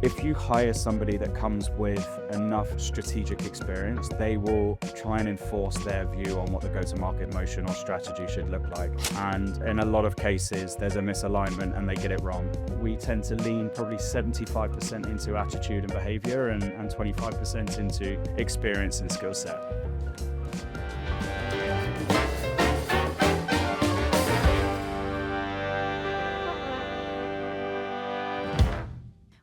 If you hire somebody that comes with enough strategic experience, they will try and enforce their view on what the go-to-market motion or strategy should look like. And in a lot of cases, there's a misalignment and they get it wrong. We tend to lean probably 75% into attitude and behavior and 25% into experience and skill set.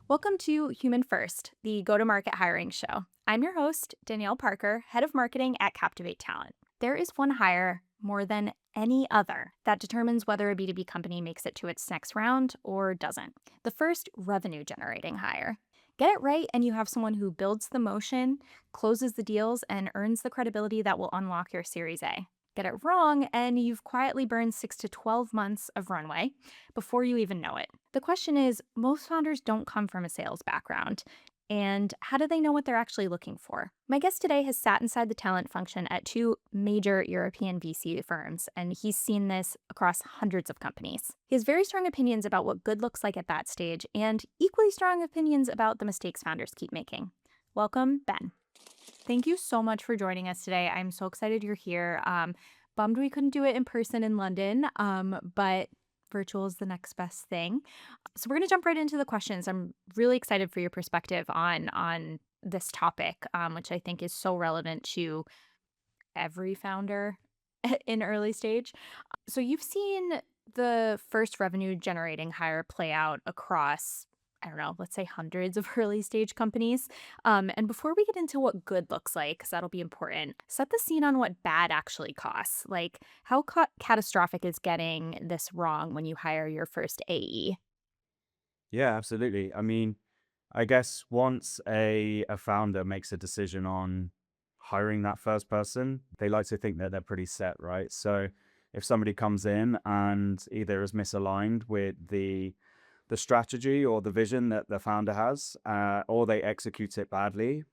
Welcome to Human First, the go-to-market hiring show. I'm your host, Danielle Parker, head of marketing at Captivate Talent. There is one hire more than any other that determines whether a B2B company makes it to its next round or doesn't. The first revenue-generating hire. Get it right and you have someone who builds the motion, closes the deals, and earns the credibility that will unlock your Series A. Get it wrong, and you've quietly burned 6 to 12 months of runway before you even know it. The question is, most founders don't come from a sales background. And how do they know what they're actually looking for? My guest today has sat inside the talent function at two major European VC firms, and he's seen this across hundreds of companies. He has very strong opinions about what good looks like at that stage, and equally strong opinions about the mistakes founders keep making. Welcome, Ben. Thank you so much for joining us today. I'm so excited you're here. Bummed we couldn't do it in person in London, but virtual is the next best thing. So we're going to jump right into the questions. I'm really excited for your perspective on this topic, which I think is so relevant to every founder in early stage. So you've seen the first revenue generating hire play out across, I don't know, let's say hundreds of early stage companies. And before we get into what good looks like, because that'll be important, set the scene on what bad actually costs. Like how catastrophic is getting this wrong when you hire your first AE? Yeah, absolutely. I mean, I guess once a founder makes a decision on hiring that first person, they like to think that they're pretty set, right? So if somebody comes in and either is misaligned with the strategy or the vision that the founder has, or they execute it badly,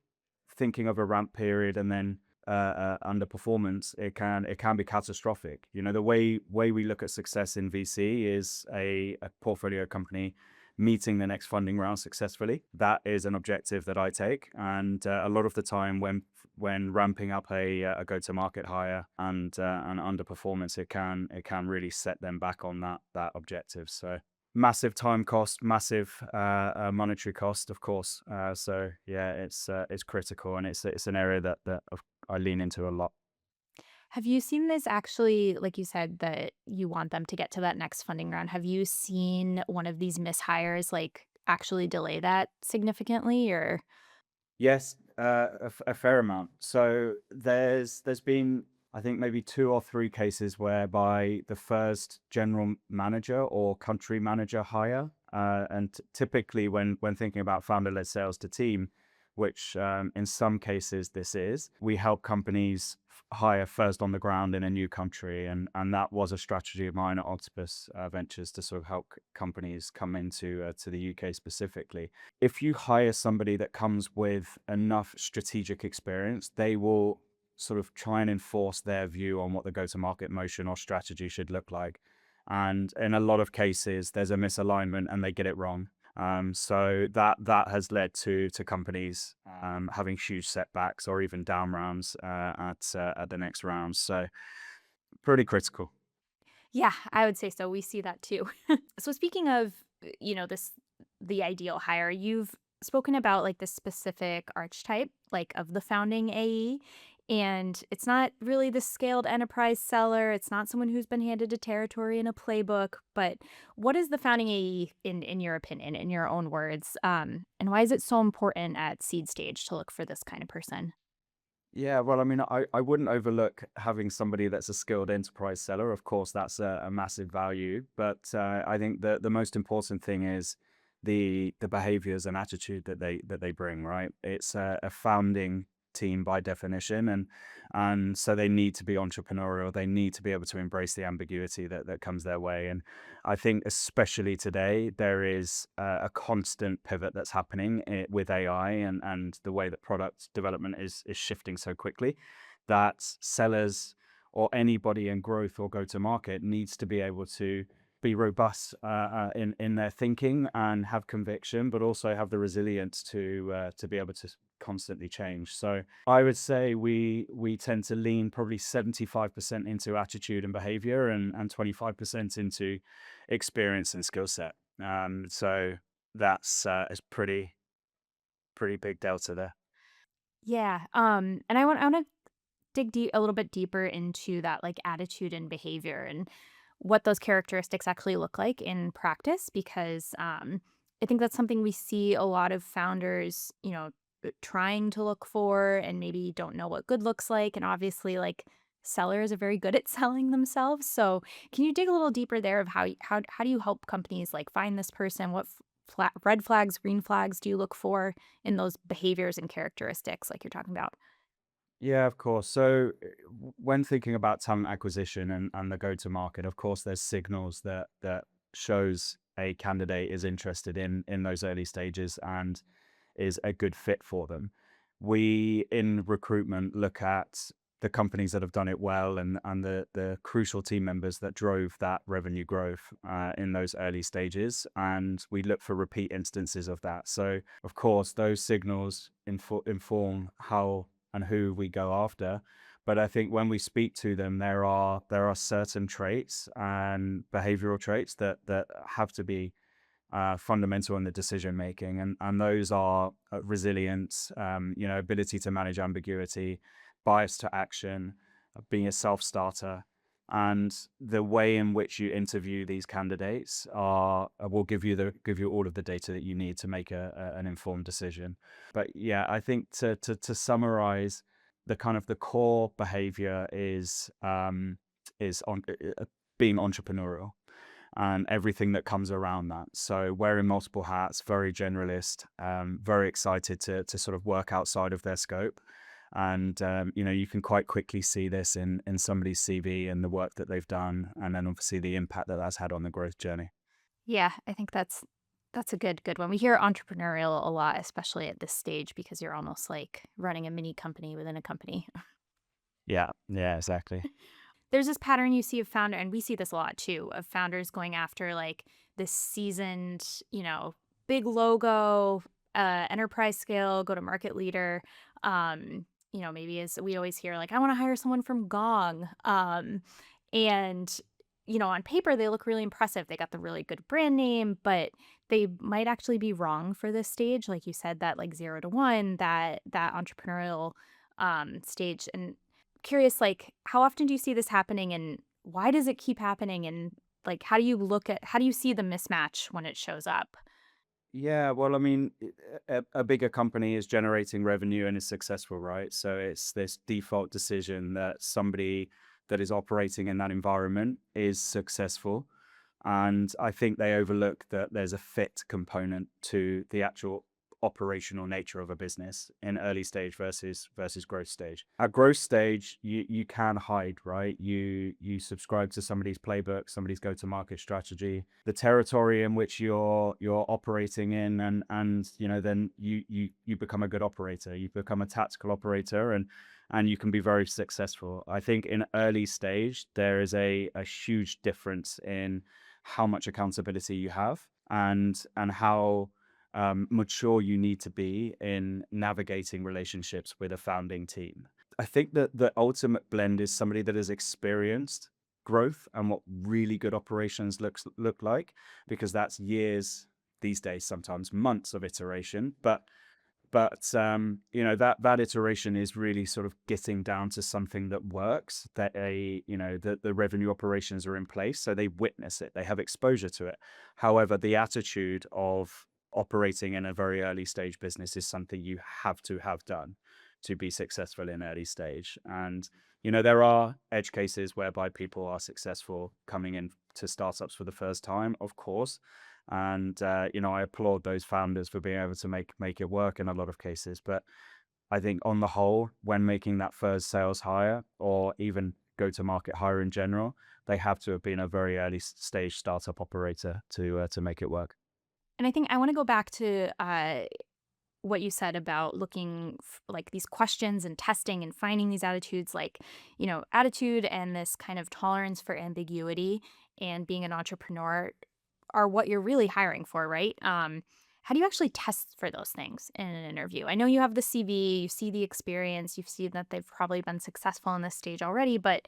thinking of a ramp period and then underperformance, it can be catastrophic. You know, the way we look at success in VC is a portfolio company meeting the next funding round successfully. That is an objective that I take, and a lot of the time when ramping up a go-to-market hire and underperformance, it can really set them back on that objective. So massive time cost, massive monetary cost, of course. So yeah, it's critical, and it's an area that I lean into a lot. Have you seen this actually, like you said, that you want them to get to that next funding round? Have you seen one of these mishires like actually delay that significantly or? Yes, a fair amount. So there's been, I think, maybe two or three cases whereby the first general manager or country manager hire, and typically when thinking about founder-led sales to team, which in some cases this is, we help companies hire first on the ground in a new country, and that was a strategy of mine at Octopus Ventures to sort of help companies come into to the UK specifically. If you hire somebody that comes with enough strategic experience, they will sort of try and enforce their view on what the go-to-market motion or strategy should look like. And in a lot of cases, there's a misalignment and they get it wrong. So that has led to companies having huge setbacks or even down rounds at the next round. So pretty critical. Yeah, I would say so. We see that too. So speaking of, the ideal hire, you've spoken about like the specific archetype, like of the founding AE. And it's not really the scaled enterprise seller. It's not someone who's been handed a territory in a playbook. But what is the founding AE in your opinion, in your own words? And why is it so important at seed stage to look for this kind of person? Yeah, well, I mean, I wouldn't overlook having somebody that's a skilled enterprise seller. Of course, that's a massive value. But I think the most important thing is the behaviors and attitude that they bring, right? It's a founding team by definition, and so they need to be entrepreneurial. They need to be able to embrace the ambiguity that comes their way. And I think especially today there is a constant pivot that's happening with AI and the way that product development is shifting so quickly that sellers or anybody in growth or go to market needs to be able to be robust in their thinking and have conviction, but also have the resilience to be able to constantly change. So I would say we tend to lean probably 75% into attitude and behavior, and 25% into experience and skill set. So that's is pretty big delta there. Yeah. And I want to dig a little bit deeper into that like attitude and behavior and what those characteristics actually look like in practice because I think that's something we see a lot of founders, trying to look for and maybe don't know what good looks like. And obviously, like sellers are very good at selling themselves. So, can you dig a little deeper there of how do you help companies like find this person? What red flags, green flags do you look for in those behaviors and characteristics like you're talking about? Yeah, of course. So when thinking about talent acquisition and the go to market, of course, there's signals that shows a candidate is interested in those early stages and is a good fit for them. We in recruitment look at the companies that have done it well and the crucial team members that drove that revenue growth in those early stages, and we look for repeat instances of that. So of course those signals inform how and who we go after. But I think when we speak to them, there are certain traits and behavioral traits that have to be fundamental in the decision making, and those are resilience, ability to manage ambiguity, bias to action, being a self starter. And the way in which you interview these candidates will give you all of the data that you need to make an informed decision. But yeah, I think to summarize, the kind of the core behavior is on being entrepreneurial and everything that comes around that. So wearing multiple hats, very generalist, very excited to sort of work outside of their scope. And you can quite quickly see this in somebody's CV and the work that they've done, and then obviously the impact that that's had on the growth journey. Yeah, I think that's a good one. We hear entrepreneurial a lot, especially at this stage, because you're almost like running a mini company within a company. Yeah, yeah, exactly. There's this pattern you see of founder, and we see this a lot too, of founders going after like this seasoned, big logo, enterprise scale, go to market leader. Maybe as we always hear, like, I want to hire someone from Gong. And on paper they look really impressive. They got the really good brand name, but they might actually be wrong for this stage, like you said, that like 0 to 1, that entrepreneurial stage. And curious, like, how often do you see this happening and why does it keep happening? And like, how do you see the mismatch when it shows up? Yeah, well, I mean, a bigger company is generating revenue and is successful, right? So it's this default decision that somebody that is operating in that environment is successful. And I think they overlook that there's a fit component to the actual operational nature of a business in early stage versus growth stage. At growth stage, you can hide, right? You subscribe to somebody's playbook, somebody's go-to-market strategy, the territory in which you're operating in, and then you become a good operator. You become a tactical operator, and you can be very successful. I think in early stage there is a huge difference in how much accountability you have and how mature you need to be in navigating relationships with a founding team. I think that the ultimate blend is somebody that has experienced growth and what really good operations look like, because that's years these days, sometimes months of iteration. But that iteration is really sort of getting down to something that works, that the revenue operations are in place, so they witness it, they have exposure to it. However, the attitude of operating in a very early stage business is something you have to have done to be successful in early stage. And there are edge cases whereby people are successful coming in to startups for the first time, of course. And I applaud those founders for being able to make it work in a lot of cases. But I think on the whole, when making that first sales hire or even go to market hire in general, they have to have been a very early stage startup operator to make it work. And I think I want to go back to what you said about looking like these questions and testing and finding these attitudes, like, attitude and this kind of tolerance for ambiguity. and being an entrepreneur are what you're really hiring for, right? How do you actually test for those things in an interview? I know you have the CV, you see the experience, you've seen that they've probably been successful in this stage already, but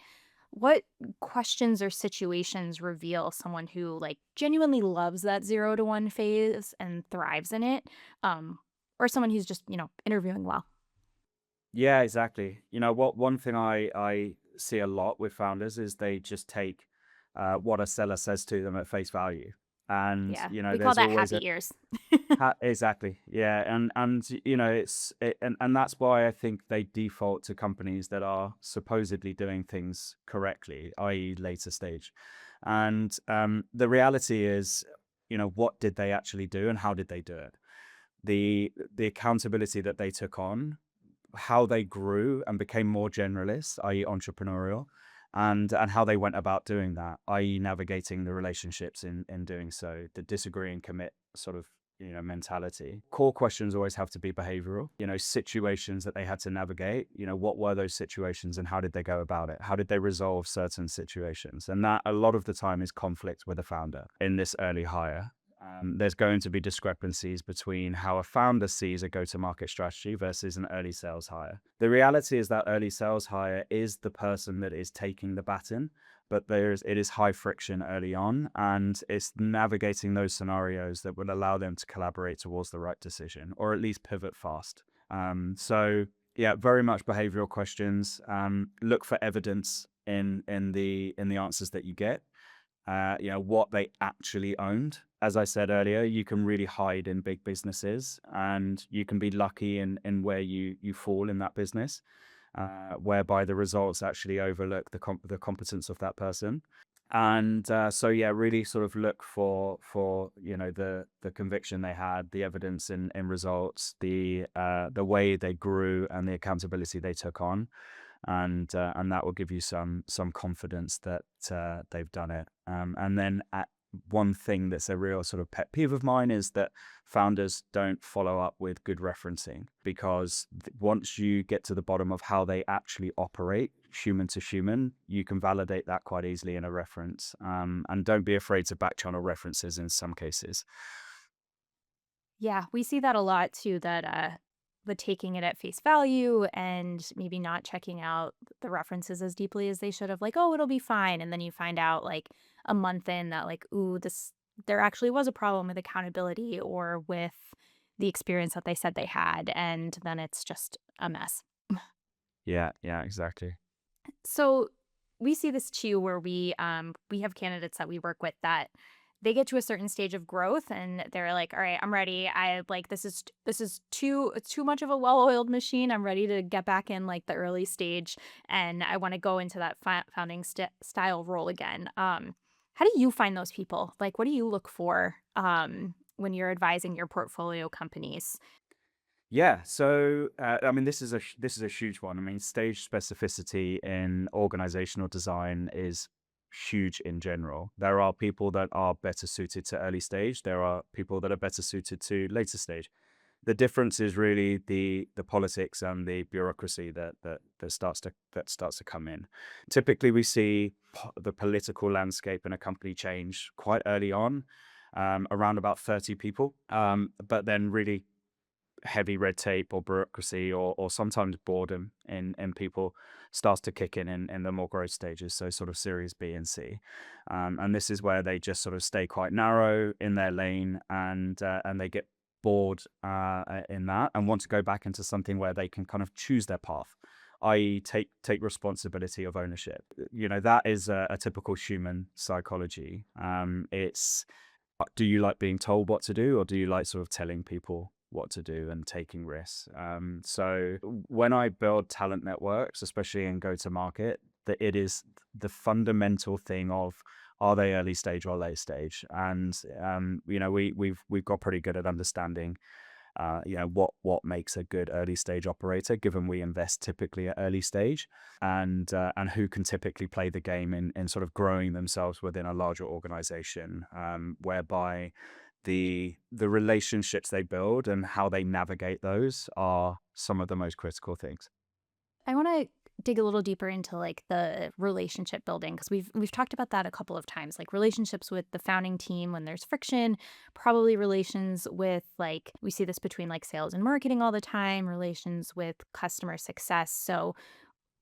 what questions or situations reveal someone who like genuinely loves that 0 to 1 phase and thrives in it? Um, or someone who's just, interviewing well. Yeah, exactly. You know what? One thing I see a lot with founders is they just take what a seller says to them at face value, and Yeah. you know, We call there's that always happy a ears. exactly, yeah, and you know, and that's why I think they default to companies that are supposedly doing things correctly, i.e., later stage, and the reality is, you know, what did they actually do and how did they do it? The accountability that they took on, how they grew and became more generalist, i.e., entrepreneurial, and how they went about doing that, i.e., navigating the relationships in doing so, the disagree and commit sort of mentality. Core questions always have to be behavioral. You know, situations that they had to navigate. You know, what were those situations and how did they go about it? How did they resolve certain situations? And that a lot of the time is conflict with a founder in this early hire. There's going to be discrepancies between how a founder sees a go-to-market strategy versus an early sales hire. The reality is that early sales hire is the person that is taking the baton, but it is high friction early on, and it's navigating those scenarios that will allow them to collaborate towards the right decision, or at least pivot fast. So yeah, very much behavioral questions. Look for evidence in the answers that you get, you know, what they actually owned. As I said earlier, you can really hide in big businesses, and you can be lucky in where you fall in that business, whereby the results actually overlook the competence of that person. And so yeah, really sort of look for the conviction they had, the evidence in results, the way they grew, and the accountability they took on, and that will give you some confidence that they've done it. And then one thing that's a real sort of pet peeve of mine is that founders don't follow up with good referencing, because once you get to the bottom of how they actually operate human to human, you can validate that quite easily in a reference. And don't be afraid to back channel references in some cases. Yeah, we see that a lot too, that the taking it at face value and maybe not checking out the references as deeply as they should have, like, oh, it'll be fine. And then you find out like a month in that like, ooh, this there actually was a problem with accountability or with the experience that they said they had. And then it's just a mess. Yeah, yeah, exactly. So we see this too, where we have candidates that we work with that they get to a certain stage of growth and they're like, all right, I'm ready. I like this is too much of a well-oiled machine. I'm ready to get back in like the early stage, and I want to go into that founding style role again. How do you find those people? Like, what do you look for when you're advising your portfolio companies? Yeah, so I mean, this is a huge one. I mean, stage specificity in organizational design is huge in general. There are people that are better suited to early stage. There are people that are better suited to later stage. The difference is really the politics and the bureaucracy that starts to come in. Typically, we see the political landscape in a company change quite early on, around about 30 people, but then really heavy red tape or bureaucracy, or sometimes boredom in people starts to kick in the more growth stages, so sort of series B and C. And this is where they just sort of stay quite narrow in their lane, and they get bored in that and want to go back into something where they can kind of choose their path, i.e., take responsibility of ownership. You know, that is a typical human psychology. It's Do you like being told what to do, or do you like sort of telling people what to do and taking risks? So when I build talent networks, especially in go to market, that it is the fundamental thing of, are they early stage or late stage? And you know, we've got pretty good at understanding you know, what makes a good early stage operator, given we invest typically at early stage, and who can typically play the game in sort of growing themselves within a larger organization, whereby the relationships they build and how they navigate those are some of the most critical things. I want to dig a little deeper into like the relationship building because we've talked about that a couple of times, like relationships with the founding team when there's friction, probably relations with like we see this between like sales and marketing all the time, relations with customer success. So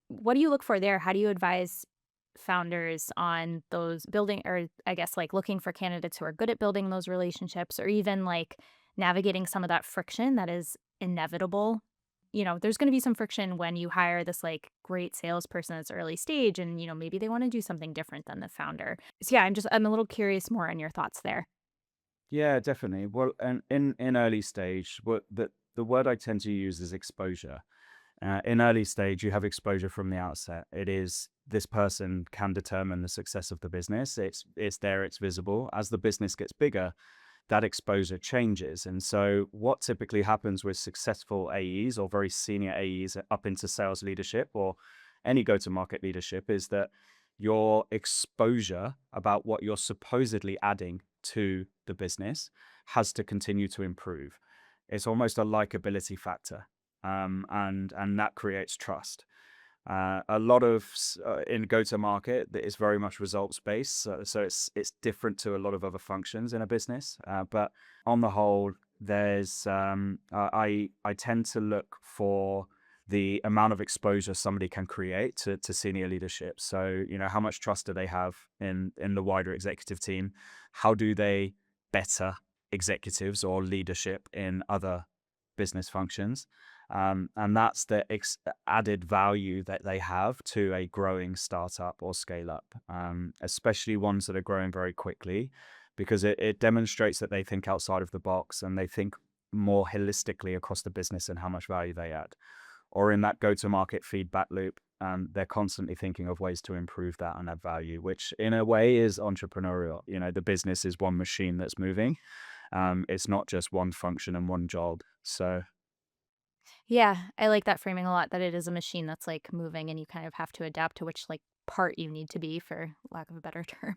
what do you look for there? How do you advise founders on those building or I guess like looking for candidates who are good at building those relationships or even like navigating some of that friction that is inevitable? There's going to be some friction when you hire this like great salesperson that's early stage and maybe they want to do something different than the founder. So yeah, I'm a little curious more on your thoughts there. Yeah, definitely. Well, and in early stage, what the word I tend to use is exposure. In early stage, you have exposure from the outset. It is this person can determine the success of the business. It's there, it's visible. As the business gets bigger, that exposure changes. And so, what typically happens with successful AEs or very senior AEs up into sales leadership or any go to market leadership is that your exposure about what you're supposedly adding to the business has to continue to improve. It's almost a likability factor, and that creates trust. A lot of in go to market that is very much results based, so it's different to a lot of other functions in a business. But on the whole, there's I tend to look for the amount of exposure somebody can create to senior leadership. So how much trust do they have in the wider executive team? How do they better executives or leadership in other business functions? And that's the added value that they have to a growing startup or scale up, especially ones that are growing very quickly, because it demonstrates that they think outside of the box and they think more holistically across the business and how much value they add. Or in that go to market feedback loop, they're constantly thinking of ways to improve that and add value, which in a way is entrepreneurial. The business is one machine that's moving. It's not just one function and one job. So Yeah, I like that framing a lot, that it is a machine that's like moving and you kind of have to adapt to which like part you need to be for lack of a better term.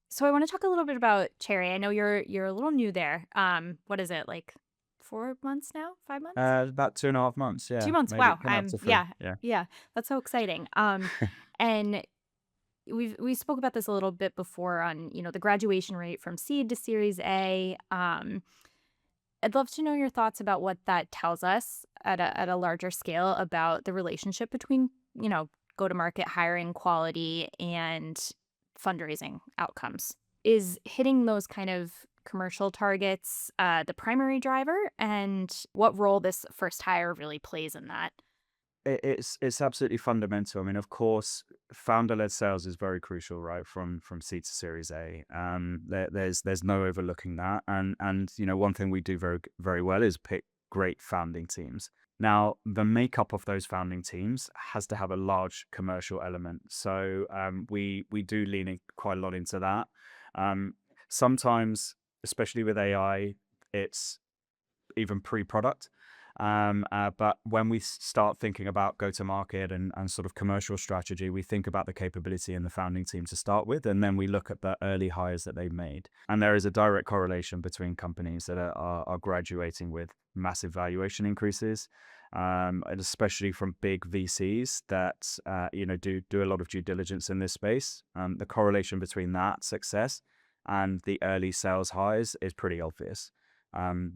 So I want to talk a little bit about Cherry. I know you're a little new there. What is it, like 4 months now? 5 months? about 2.5 months, yeah, 2 months. maybe Wow. coming up to three. Yeah. Yeah, that's so exciting. And we spoke about this a little bit before on, the graduation rate from seed to series A. I'd love to know your thoughts about what that tells us at a larger scale about the relationship between, go to market hiring quality and fundraising outcomes. Is hitting those kind of commercial targets the primary driver, and what role this first hire really plays in that? It's absolutely fundamental. I mean, of course, founder-led sales is very crucial, right? From seed to Series A. There's no overlooking that. And one thing we do very very well is pick great founding teams. Now, the makeup of those founding teams has to have a large commercial element. So we do lean in quite a lot into that. Sometimes, especially with AI, it's even pre-product. But when we start thinking about go-to-market and sort of commercial strategy, we think about the capability in the founding team to start with, and then we look at the early hires that they've made. And there is a direct correlation between companies that are graduating with massive valuation increases, and especially from big VCs that do a lot of due diligence in this space. The correlation between that success and the early sales hires is pretty obvious.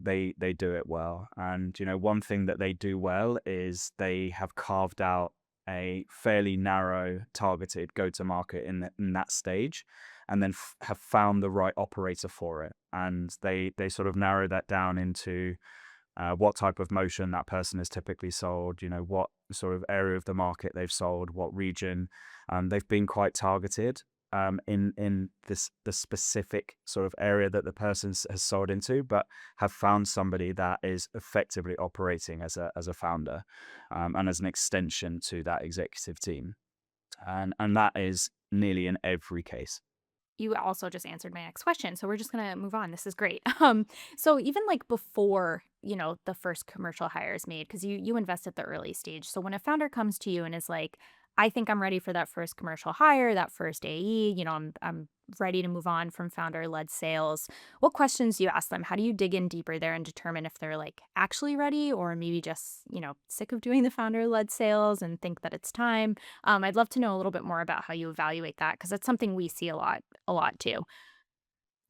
They do it well, and one thing that they do well is they have carved out a fairly narrow, targeted go-to-market in that stage, and then have found the right operator for it. And they sort of narrow that down into what type of motion that person has typically sold, what sort of area of the market they've sold, what region. They've been quite targeted in the specific sort of area that the person has sold into, but have found somebody that is effectively operating as a founder, and as an extension to that executive team. And that is nearly in every case. You also just answered my next question, so we're just gonna move on. This is great. So even like before, the first commercial hire is made, because you invest at the early stage. So when a founder comes to you and is like, "I think I'm ready for that first commercial hire, that first AE," I'm ready to move on from founder-led sales, what questions do you ask them? How do you dig in deeper there and determine if they're like actually ready or maybe just, sick of doing the founder-led sales and think that it's time? I'd love to know a little bit more about how you evaluate that because that's something we see a lot too.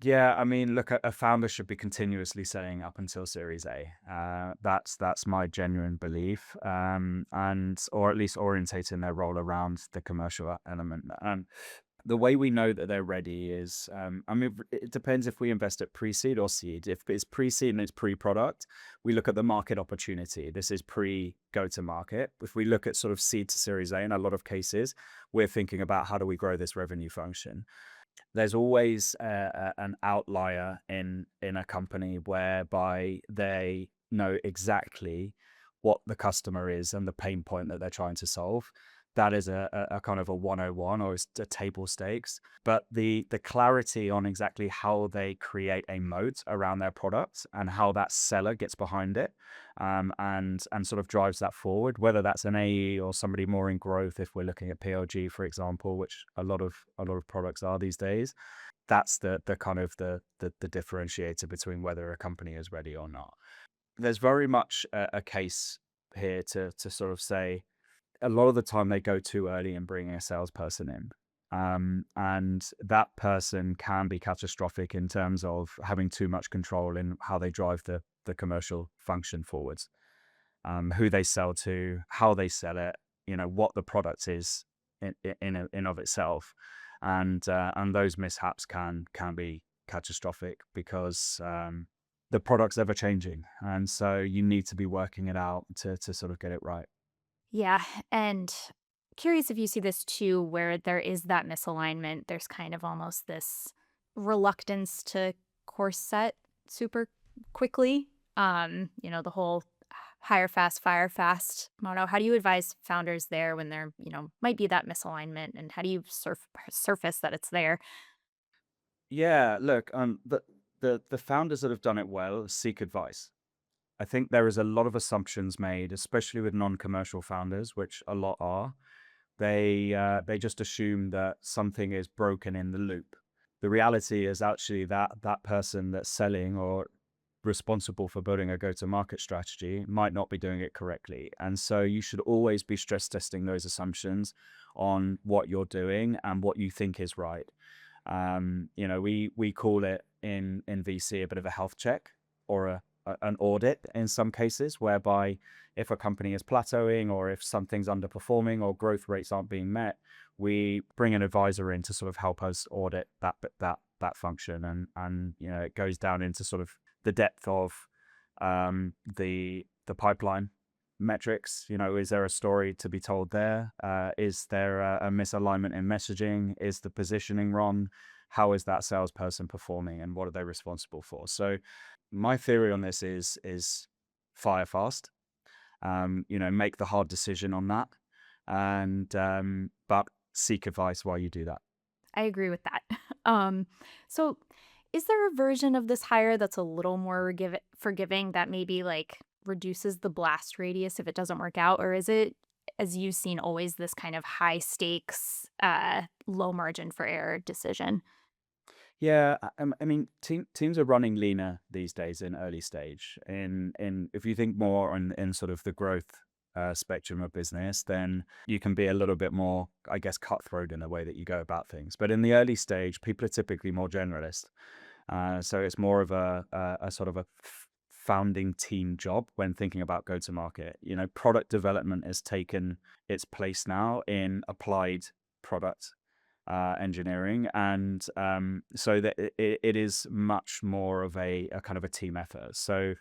Yeah, I mean, look, a founder should be continuously selling up until Series A. That's my genuine belief, and or at least orientating their role around the commercial element. And the way we know that they're ready is, I mean, it depends if we invest at pre-seed or seed. If it's pre-seed and it's pre-product, we look at the market opportunity. This is pre-go-to-market. If we look at sort of seed to Series A, in a lot of cases, we're thinking about how do we grow this revenue function. There's always an outlier in a company whereby they know exactly what the customer is and the pain point that they're trying to solve. That is a kind of a 101 or it's a table stakes. But the clarity on exactly how they create a moat around their product and how that seller gets behind it, and sort of drives that forward, whether that's an AE or somebody more in growth. If we're looking at PLG, for example, which a lot of products are these days, that's the kind of the differentiator between whether a company is ready or not. There's very much a case here to sort of say a lot of the time they go too early in bringing a salesperson in. And that person can be catastrophic in terms of having too much control in how they drive the commercial function forwards, who they sell to, how they sell it, what the product is in of itself, and those mishaps can be catastrophic because the product's ever changing, and so you need to be working it out to sort of get it right. Yeah, and curious if you see this too, where there is that misalignment. There's kind of almost this reluctance to course set super quickly. The whole hire fast, fire fast motto. How do you advise founders there when there, might be that misalignment, and how do you surface that it's there? Yeah, look, the founders that have done it well seek advice. I think there is a lot of assumptions made, especially with non-commercial founders, which a lot are. They just assume that something is broken in the loop. The reality is actually that that person that's selling or responsible for building a go-to-market strategy might not be doing it correctly. And so you should always be stress testing those assumptions on what you're doing and what you think is right. We call it in VC a bit of a health check or an audit in some cases, whereby if a company is plateauing or if something's underperforming or growth rates aren't being met, we bring an advisor in to sort of help us audit that function, and it goes down into sort of the depth of the pipeline metrics. Is there a story to be told there? Is there a misalignment in messaging? Is the positioning wrong? How is that salesperson performing, and what are they responsible for? So my theory on this is fire fast. Make the hard decision on that, and but seek advice while you do that. I agree with that. So is there a version of this hire that's a little more forgiving that maybe like reduces the blast radius if it doesn't work out? Or is it, as you've seen, always this kind of high stakes, low margin for error decision? Yeah, I mean, teams are running leaner these days in early stage. In if you think more in sort of the growth spectrum of business, then you can be a little bit more, I guess, cutthroat in the way that you go about things. But in the early stage, people are typically more generalist. So it's more of a sort of a founding team job when thinking about go to market. Product development has taken its place now in applied product engineering, and so that it is much more of a kind of a team effort. So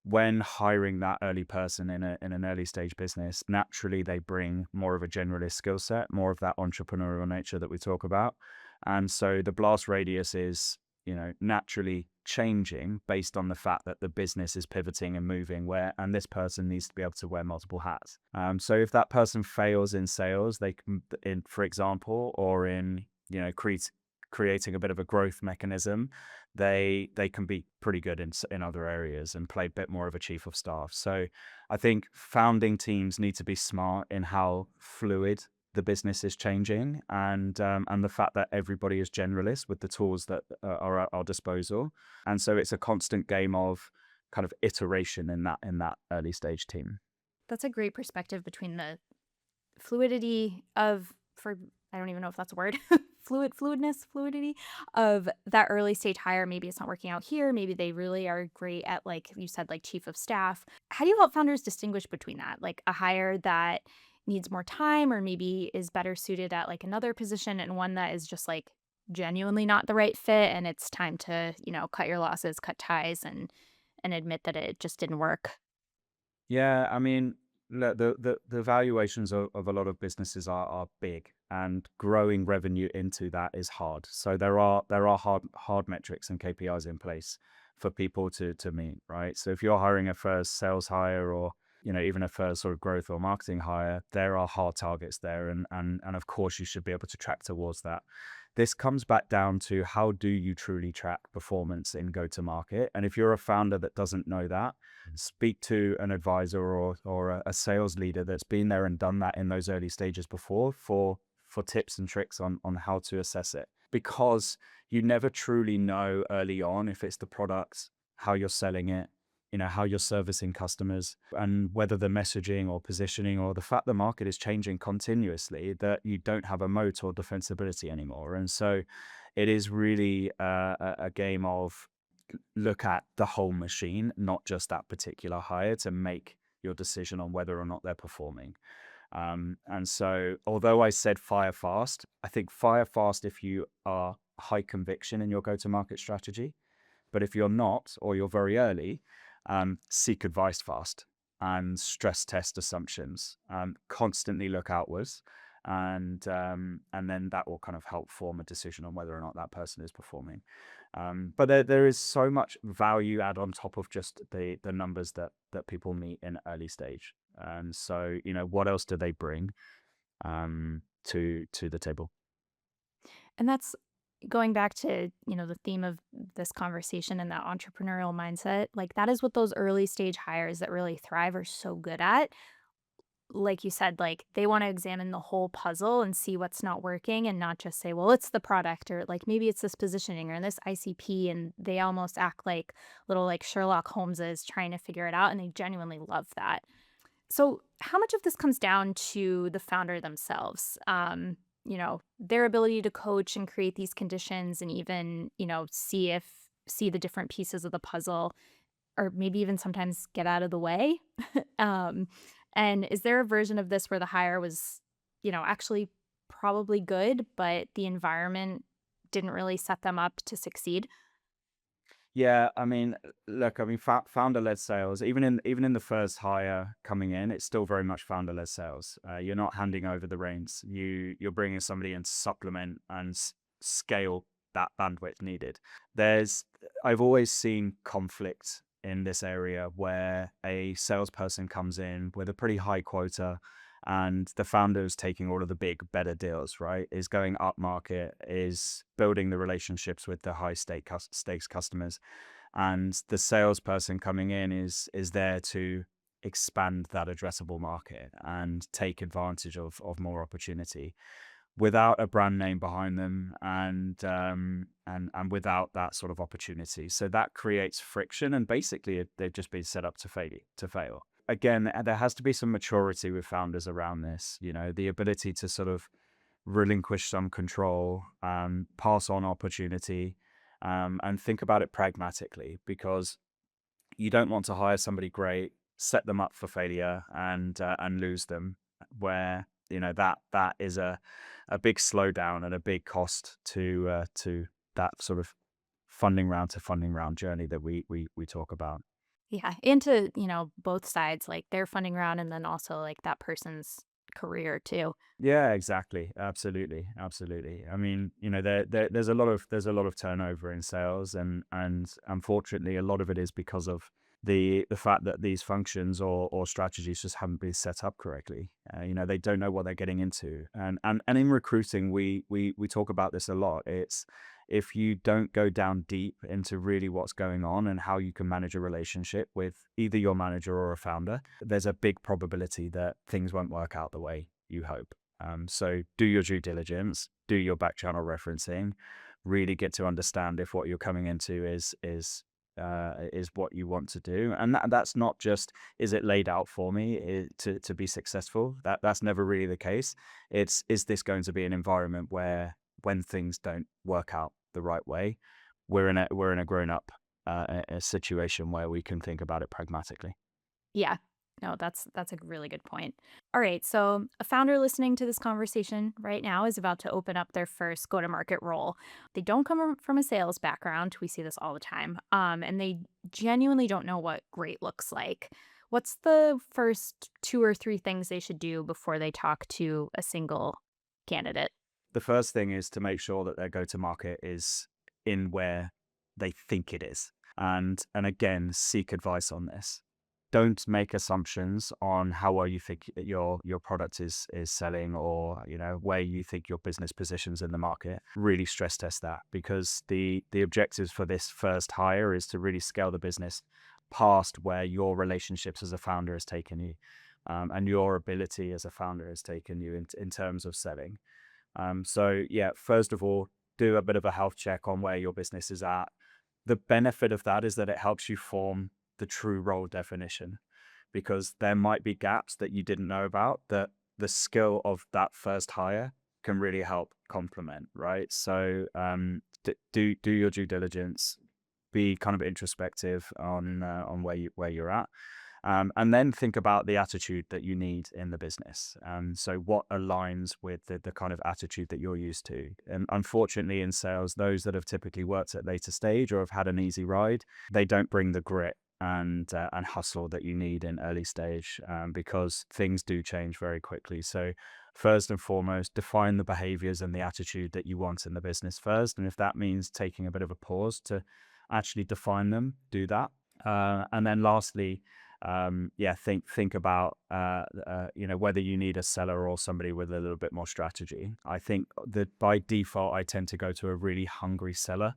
when hiring that early person in an early stage business, naturally they bring more of a generalist skill set, more of that entrepreneurial nature that we talk about. And so the blast radius is, naturally changing based on the fact that the business is pivoting and moving and this person needs to be able to wear multiple hats. So if that person fails in sales, they can, for example, or in, creating a bit of a growth mechanism, they can be pretty good in other areas and play a bit more of a chief of staff. So I think founding teams need to be smart in how fluid the business is changing, and the fact that everybody is generalist with the tools that are at our disposal. And so it's a constant game of kind of iteration in that early stage team. That's a great perspective between the fluidity of, for I don't even know if that's a word, fluidity of that early stage hire. Maybe it's not working out here. Maybe they really are great at, like you said, like chief of staff. How do you help founders distinguish between that, like a hire that needs more time or maybe is better suited at like another position, and one that is just like genuinely not the right fit and it's time to, cut your losses, cut ties, and admit that it just didn't work? Yeah, I mean, look, the valuations of a lot of businesses are big, and growing revenue into that is hard. So there are hard metrics and KPIs in place for people to meet, right? So if you're hiring a first sales hire, or even a first sort of growth or marketing hire, there are hard targets there, and of course you should be able to track towards that. This comes back down to, how do you truly track performance in go to market? And if you're a founder that doesn't know that, speak to an advisor or a sales leader that's been there and done that in those early stages before, for tips and tricks on how to assess it. Because you never truly know early on if it's the product, how you're selling it, how you're servicing customers, and whether the messaging or positioning or the fact the market is changing continuously, that you don't have a moat or defensibility anymore. And so it is really a game of, look at the whole machine, not just that particular hire, to make your decision on whether or not they're performing. And so, although I said fire fast, I think fire fast if you are high conviction in your go to market strategy. But if you're not, or you're very early, seek advice fast and stress test assumptions. Constantly look outwards, and then that will kind of help form a decision on whether or not that person is performing. But there is so much value add on top of just the numbers that people meet in early stage. And so, what else do they bring to the table? And that's going back to, the theme of this conversation and that entrepreneurial mindset. Like that is what those early stage hires that really thrive are so good at. Like you said, like they want to examine the whole puzzle and see what's not working and not just say, well, it's the product, or like maybe it's this positioning or this ICP. And they almost act like little like Sherlock Holmeses trying to figure it out. And they genuinely love that. So, how much of this comes down to the founder themselves? Their ability to coach and create these conditions, and even, see the different pieces of the puzzle, or maybe even sometimes get out of the way. um, and is there a version of this where the hire was, actually probably good, but the environment didn't really set them up to succeed? Yeah, I mean, look, I mean, founder-led sales, even in the first hire coming in, it's still very much founder-led sales. You're not handing over the reins. You're bringing somebody in to supplement and scale that bandwidth needed. I've always seen conflict in this area where a salesperson comes in with a pretty high quota, and the founder is taking all of the big, better deals, right? Is going up market, is building the relationships with the stakes customers, and the salesperson coming in is there to expand that addressable market and take advantage of more opportunity without a brand name behind them, and without that sort of opportunity. So that creates friction, and basically they've just been set up to fail. Again, there has to be some maturity with founders around this, the ability to sort of relinquish some control, pass on opportunity, and think about it pragmatically, because you don't want to hire somebody great, set them up for failure, and lose them, where that is a big slowdown and a big cost to that sort of funding round to funding round journey that we talk about. Yeah, and to, both sides, like their funding round and then also like that person's career too. Yeah, exactly. Absolutely. Absolutely. I mean, there's a lot of turnover in sales, and unfortunately a lot of it is because of the fact that these functions or strategies just haven't been set up correctly. They don't know what they're getting into. And in recruiting, we talk about this a lot. It's, if you don't go down deep into really what's going on and how you can manage a relationship with either your manager or a founder, there's a big probability that things won't work out the way you hope. So do your due diligence, do your back channel referencing, really get to understand if what you're coming into is what you want to do, and that's not just is it laid out for me to be successful. That's never really the case. It's is this going to be an environment where when things don't work out the right way, we're in a grown up a situation where we can think about it pragmatically. Yeah. No, that's a really good point. All right, so a founder listening to this conversation right now is about to open up their first go-to-market role. They don't come from a sales background. We see this all the time. And they genuinely don't know what great looks like. What's the first two or three things they should do before they talk to a single candidate? The first thing is to make sure that their go to market is in where they think it is. And again, seek advice on this. Don't make assumptions on how well you think your product is selling, or where you think your business positions in the market. Really stress test that, because the objectives for this first hire is to really scale the business past where your relationships as a founder has taken you, and your ability as a founder has taken you in terms of selling. So yeah, first of all, do a bit of a health check on where your business is at. The benefit of that is that it helps you form the true role definition, because there might be gaps that you didn't know about that the skill of that first hire can really help complement, right? So do your due diligence, be kind of introspective on where you're at. And then think about the attitude that you need in the business. So what aligns with the kind of attitude that you're used to? And unfortunately, in sales, those that have typically worked at later stage or have had an easy ride, they don't bring the grit and hustle that you need in early stage, because things do change very quickly. So first and foremost, define the behaviors and the attitude that you want in the business first. And if that means taking a bit of a pause to actually define them, do that. And then lastly, yeah, think about whether you need a seller or somebody with a little bit more strategy. I think that by default, I tend to go to a really hungry seller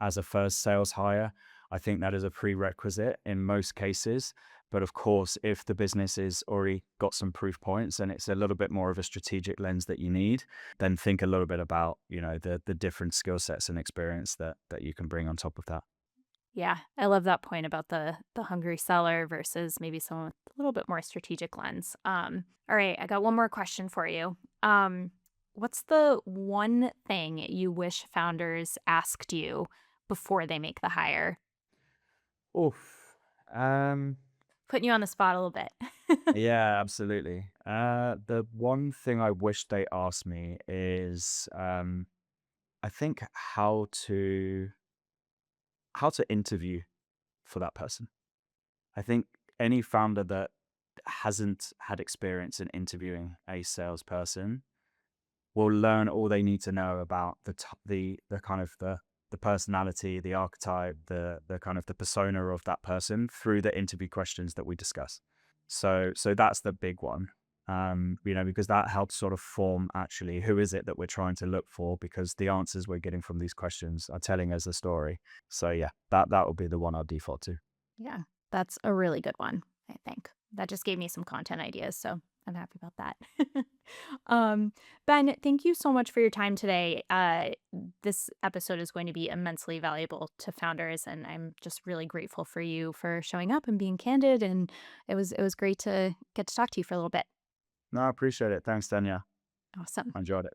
as a first sales hire. I think that is a prerequisite in most cases. But of course, if the business is already got some proof points and it's a little bit more of a strategic lens that you need, then think a little bit about the different skill sets and experience that you can bring on top of that. Yeah, I love that point about the hungry seller versus maybe someone with a little bit more strategic lens. All right, I got one more question for you. What's the one thing you wish founders asked you before they make the hire? Oof. Um, Putting you on the spot a little bit. yeah, absolutely. The one thing I wish they asked me is, I think how to interview for that person. I think any founder that hasn't had experience in interviewing a salesperson will learn all they need to know about the kind of the personality, the archetype, the kind of the persona of that person through the interview questions that we discuss. So that's the big one. Because that helps sort of form actually who is it that we're trying to look for, because the answers we're getting from these questions are telling us a story. So yeah, that would be the one I'll default to. Yeah, that's a really good one, I think. That just gave me some content ideas, so I'm happy about that. um, Ben, thank you so much for your time today. This episode is going to be immensely valuable to founders, and I'm just really grateful for you for showing up and being candid. And it was great to get to talk to you for a little bit. No, I appreciate it. Thanks, Dania. Awesome. I enjoyed it.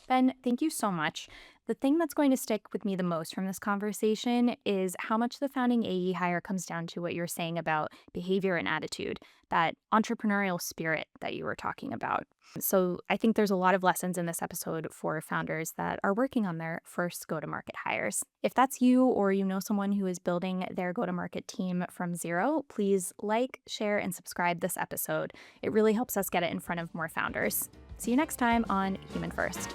Ben, thank you so much. The thing that's going to stick with me the most from this conversation is how much the founding AE hire comes down to what you're saying about behavior and attitude, that entrepreneurial spirit that you were talking about. So I think there's a lot of lessons in this episode for founders that are working on their first go to market hires. If that's you, or you know someone who is building their go to market team from zero, please like, share, and subscribe this episode. It really helps us get it in front of more founders. See you next time on Human First.